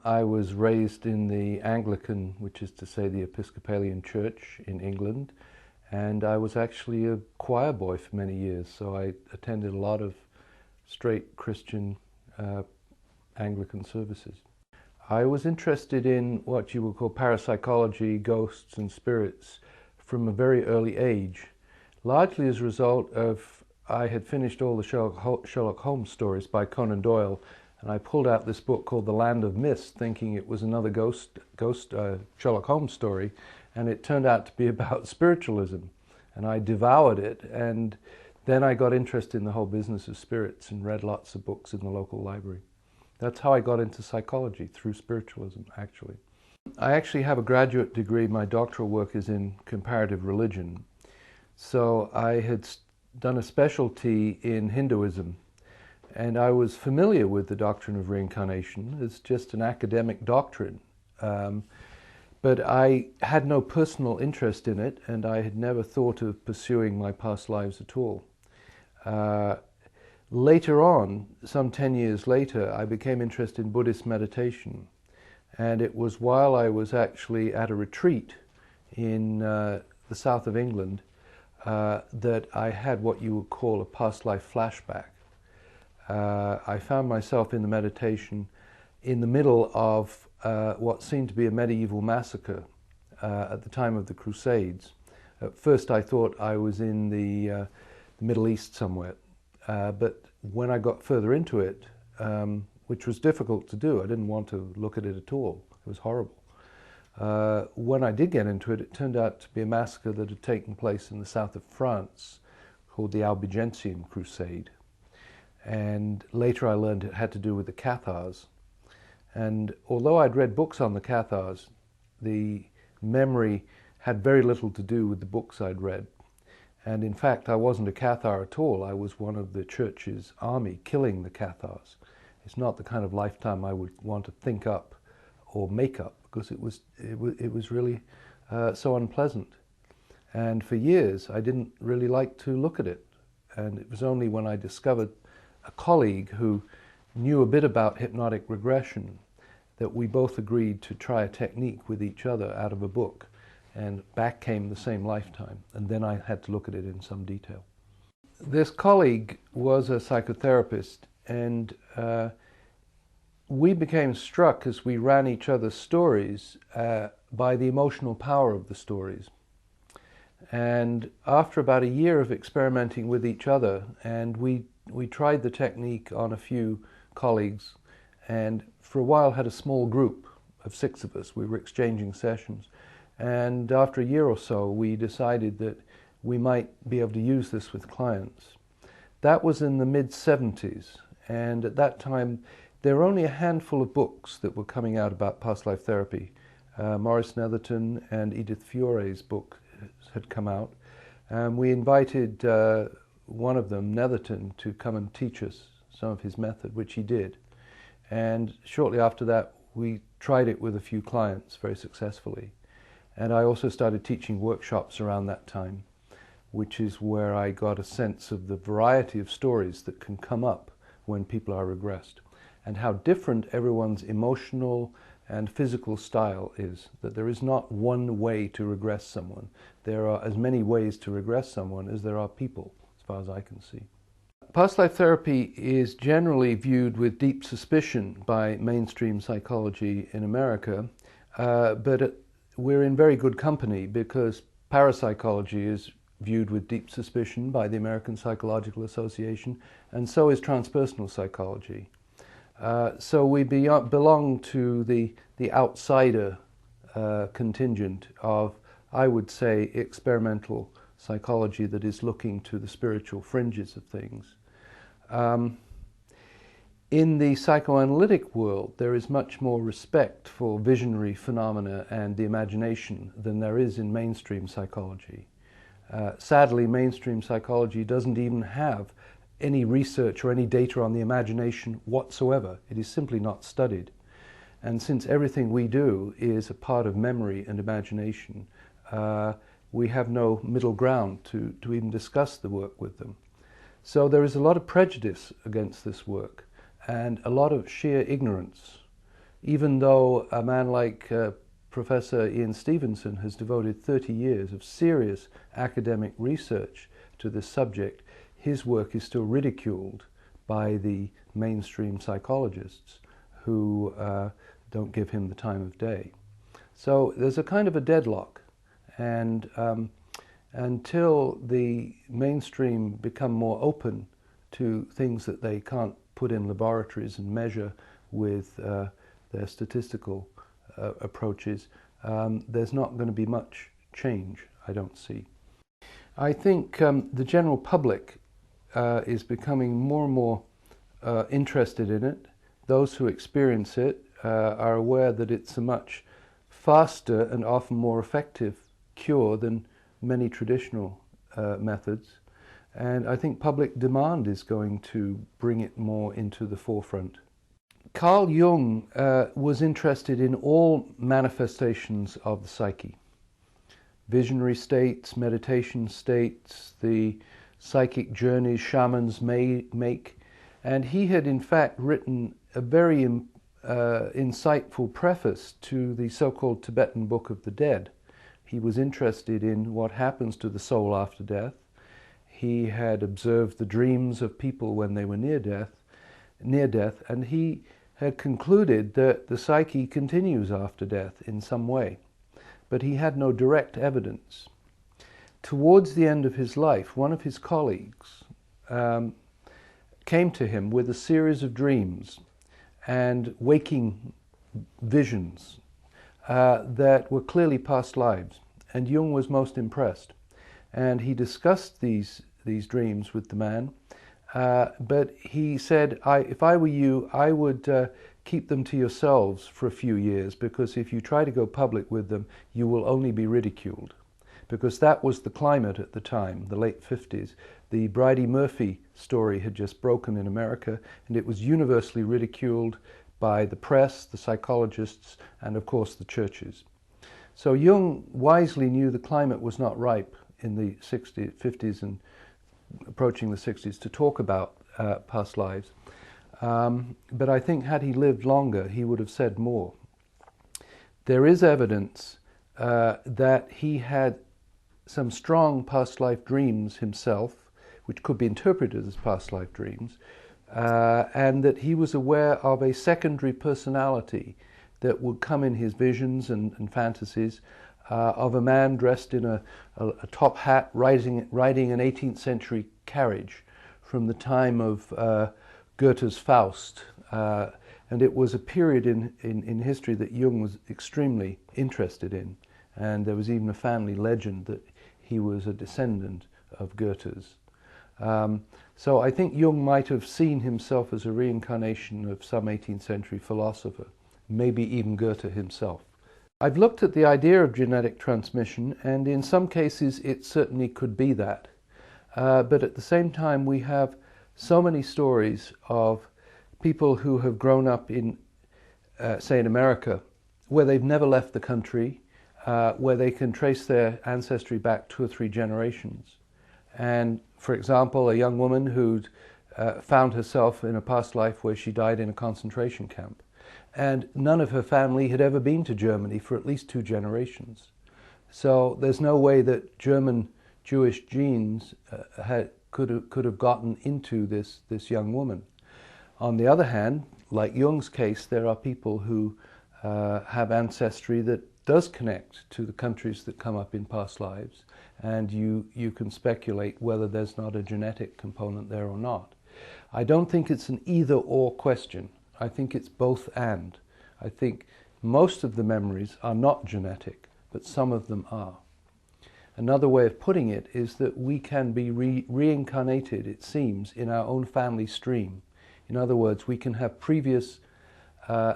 I was raised in the Anglican, which is to say the Episcopalian Church in England, and I was actually a choir boy for many years, so I attended a lot of straight Christian Anglican services. I was interested in what you would call parapsychology, ghosts and spirits from a very early age, largely as a result of I had finished all the Sherlock Holmes stories by Conan Doyle, and I pulled out this book called The Land of Mist, thinking it was another ghost Sherlock Holmes story, and it turned out to be about spiritualism, and I devoured it. And then I got interested in the whole business of spirits and read lots of books in the local library. That's how I got into psychology, through spiritualism, actually. I actually have a graduate degree. My doctoral work is in comparative religion. So I had done a specialty in Hinduism, and I was familiar with the doctrine of reincarnation. It's just an academic doctrine. But I had no personal interest in it, and I had never thought of pursuing my past lives at all. Later on, some 10 years later, I became interested in Buddhist meditation. And it was while I was actually at a retreat in the south of England that I had what you would call a past life flashback. I found myself in the meditation in the middle of what seemed to be a medieval massacre at the time of the Crusades. At first I thought I was in the Middle East somewhere, but when I got further into it, which was difficult to do, I didn't want to look at it at all. It was horrible. When I did get into it, it turned out to be a massacre that had taken place in the south of France called the Albigensian Crusade. And later I learned it had to do with the Cathars. And although I'd read books on the Cathars, the memory had very little to do with the books I'd read. And in fact, I wasn't a Cathar at all. I was one of the church's army killing the Cathars. It's not the kind of lifetime I would want to think up or make up, because it was really so unpleasant. And for years, I didn't really like to look at it. And it was only when I discovered a colleague who knew a bit about hypnotic regression that we both agreed to try a technique with each other out of a book. And back came the same lifetime. And then I had to look at it in some detail. This colleague was a psychotherapist, and we became struck as we ran each other's stories by the emotional power of the stories. And after about a year of experimenting with each other, and we tried the technique on a few colleagues, and for a while had a small group of 6 of us. We were exchanging sessions. And after a year or so, we decided that we might be able to use this with clients. That was in the mid-70s, and at that time, there were only a handful of books that were coming out about past life therapy. Maurice Netherton and Edith Fiore's book had come out. We invited one of them, Netherton, to come and teach us some of his method, which he did. And shortly after that, we tried it with a few clients very successfully. And I also started teaching workshops around that time, which is where I got a sense of the variety of stories that can come up when people are regressed, and how different everyone's emotional and physical style is, that there is not one way to regress someone. There are as many ways to regress someone as there are people, as far as I can see. Past life therapy is generally viewed with deep suspicion by mainstream psychology in America, but we're in very good company, because parapsychology is viewed with deep suspicion by the American Psychological Association, and so is transpersonal psychology. So we belong to the outsider contingent of, I would say, experimental psychology that is looking to the spiritual fringes of things. In the psychoanalytic world, there is much more respect for visionary phenomena and the imagination than there is in mainstream psychology. Sadly, mainstream psychology doesn't even have any research or any data on the imagination whatsoever. It is simply not studied. And since everything we do is a part of memory and imagination, we have no middle ground to even discuss the work with them. So there is a lot of prejudice against this work, and a lot of sheer ignorance. even though a man like Professor Ian Stevenson has devoted 30 years of serious academic research to this subject, his work is still ridiculed by the mainstream psychologists who don't give him the time of day. So there's a kind of a deadlock, and until the mainstream become more open to things that they can't put in laboratories and measure with their statistical approaches, there's not going to be much change, I don't see. I think the general public is becoming more and more interested in it. Those who experience it are aware that it's a much faster and often more effective cure than many traditional methods. And I think public demand is going to bring it more into the forefront. Carl Jung was interested in all manifestations of the psyche. Visionary states, meditation states, the psychic journeys shamans make. And he had in fact written a very insightful preface to the so-called Tibetan Book of the Dead. He was interested in what happens to the soul after death. He had observed the dreams of people when they were near death, and he had concluded that the psyche continues after death in some way, but he had no direct evidence. Towards the end of his life, one of his colleagues came to him with a series of dreams and waking visions that were clearly past lives, and Jung was most impressed. And he discussed these dreams with the man, but he said, if I were you, I would keep them to yourselves for a few years, because if you try to go public with them, you will only be ridiculed. Because that was the climate at the time, the late 50s. The Bridie Murphy story had just broken in America, and it was universally ridiculed by the press, the psychologists, and of course the churches. So Jung wisely knew the climate was not ripe in the 60s, 50s and approaching the 60s to talk about past lives. But I think had he lived longer, he would have said more. There is evidence that he had some strong past life dreams himself, which could be interpreted as past life dreams, and that he was aware of a secondary personality that would come in his visions and fantasies, of a man dressed in a top hat riding an 18th century carriage from the time of Goethe's Faust. And it was a period in history that Jung was extremely interested in. And there was even a family legend that he was a descendant of Goethe's. So I think Jung might have seen himself as a reincarnation of some 18th century philosopher, maybe even Goethe himself. I've looked at the idea of genetic transmission, and in some cases it certainly could be that. But at the same time, we have so many stories of people who have grown up in, say in America, where they've never left the country, where they can trace their ancestry back 2 or 3 generations. And for example, a young woman who'd found herself in a past life where she died in a concentration camp. And none of her family had ever been to Germany for at least 2 generations. So there's no way that German Jewish genes could have gotten into this young woman. On the other hand, like Jung's case, there are people who have ancestry that does connect to the countries that come up in past lives, and you can speculate whether there's not a genetic component there or not. I don't think it's an either-or question. I think it's both and. I think most of the memories are not genetic, but some of them are. Another way of putting it is that we can be reincarnated, it seems, in our own family stream. In other words, we can have previous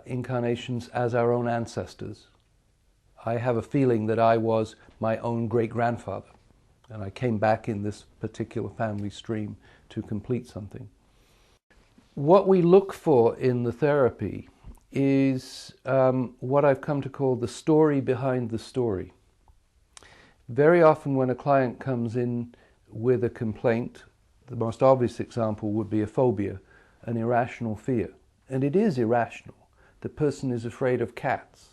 incarnations as our own ancestors. I have a feeling that I was my own great-grandfather, and I came back in this particular family stream to complete something. What we look for in the therapy is what I've come to call the story behind the story. Very often when a client comes in with a complaint, the most obvious example would be a phobia, an irrational fear. And it is irrational. The person is afraid of cats.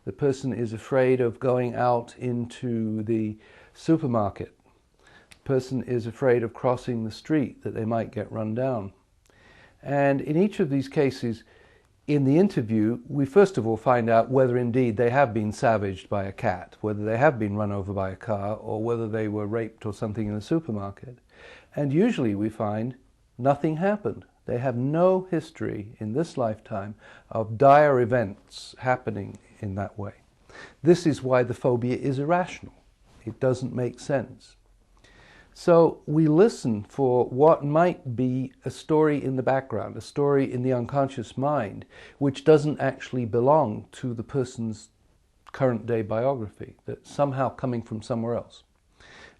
The person is afraid of going out into the supermarket. The person is afraid of crossing the street, that they might get run down. And in each of these cases, in the interview, we first of all find out whether indeed they have been savaged by a cat, whether they have been run over by a car, or whether they were raped or something in a supermarket. And usually we find nothing happened. They have no history in this lifetime of dire events happening in that way. This is why the phobia is irrational. It doesn't make sense. So we listen for what might be a story in the background, a story in the unconscious mind, which doesn't actually belong to the person's current day biography, that's somehow coming from somewhere else.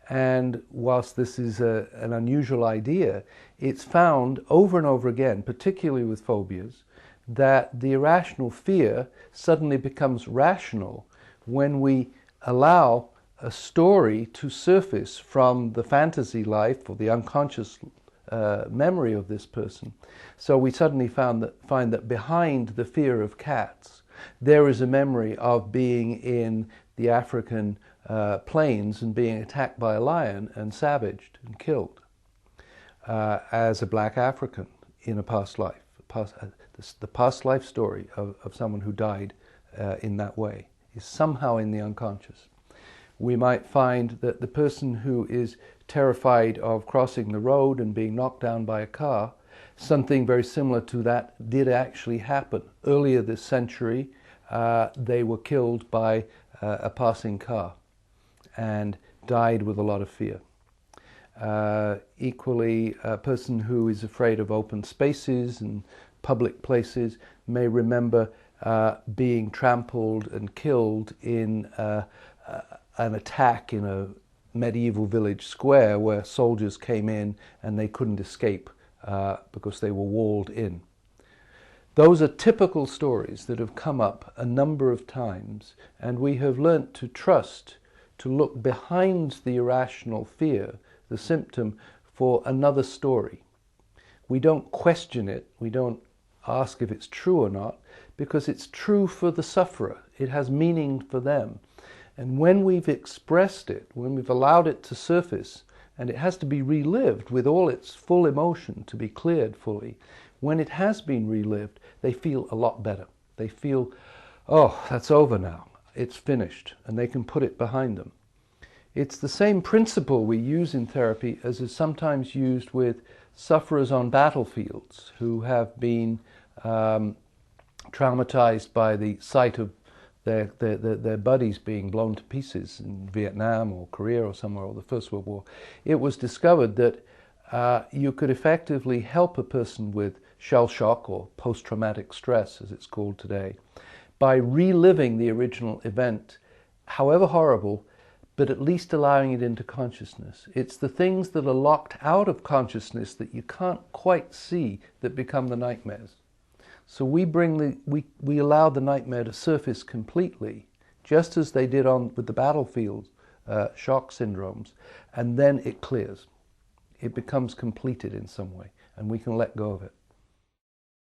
And whilst this is an unusual idea, it's found over and over again, particularly with phobias, that the irrational fear suddenly becomes rational when we allow a story to surface from the fantasy life or the unconscious memory of this person. So we suddenly find that behind the fear of cats, there is a memory of being in the African plains and being attacked by a lion and savaged and killed as a black African in a past life. The past life story of someone who died in that way is somehow in the unconscious. We might find that the person who is terrified of crossing the road and being knocked down by a car, something very similar to that did actually happen. Earlier this century, they were killed by a passing car and died with a lot of fear. Equally, a person who is afraid of open spaces and public places may remember being trampled and killed in an attack in a medieval village square where soldiers came in and they couldn't escape because they were walled in. Those are typical stories that have come up a number of times, and we have learnt to trust, to look behind the irrational fear, the symptom, for another story. We don't question it, we don't ask if it's true or not, because it's true for the sufferer. It has meaning for them. And when we've expressed it, when we've allowed it to surface, and it has to be relived with all its full emotion to be cleared fully, when it has been relived, they feel a lot better. They feel, oh, that's over now, it's finished, and they can put it behind them. It's the same principle we use in therapy as is sometimes used with sufferers on battlefields who have been traumatized by the sight of their buddies being blown to pieces in Vietnam or Korea or somewhere, or the First World War. It was discovered that you could effectively help a person with shell shock or post-traumatic stress, as it's called today, by reliving the original event, however horrible, but at least allowing it into consciousness. It's the things that are locked out of consciousness that you can't quite see that become the nightmares. So we allow the nightmare to surface completely, just as they did with the battlefield shock syndromes, and then it clears. It becomes completed in some way, and we can let go of it.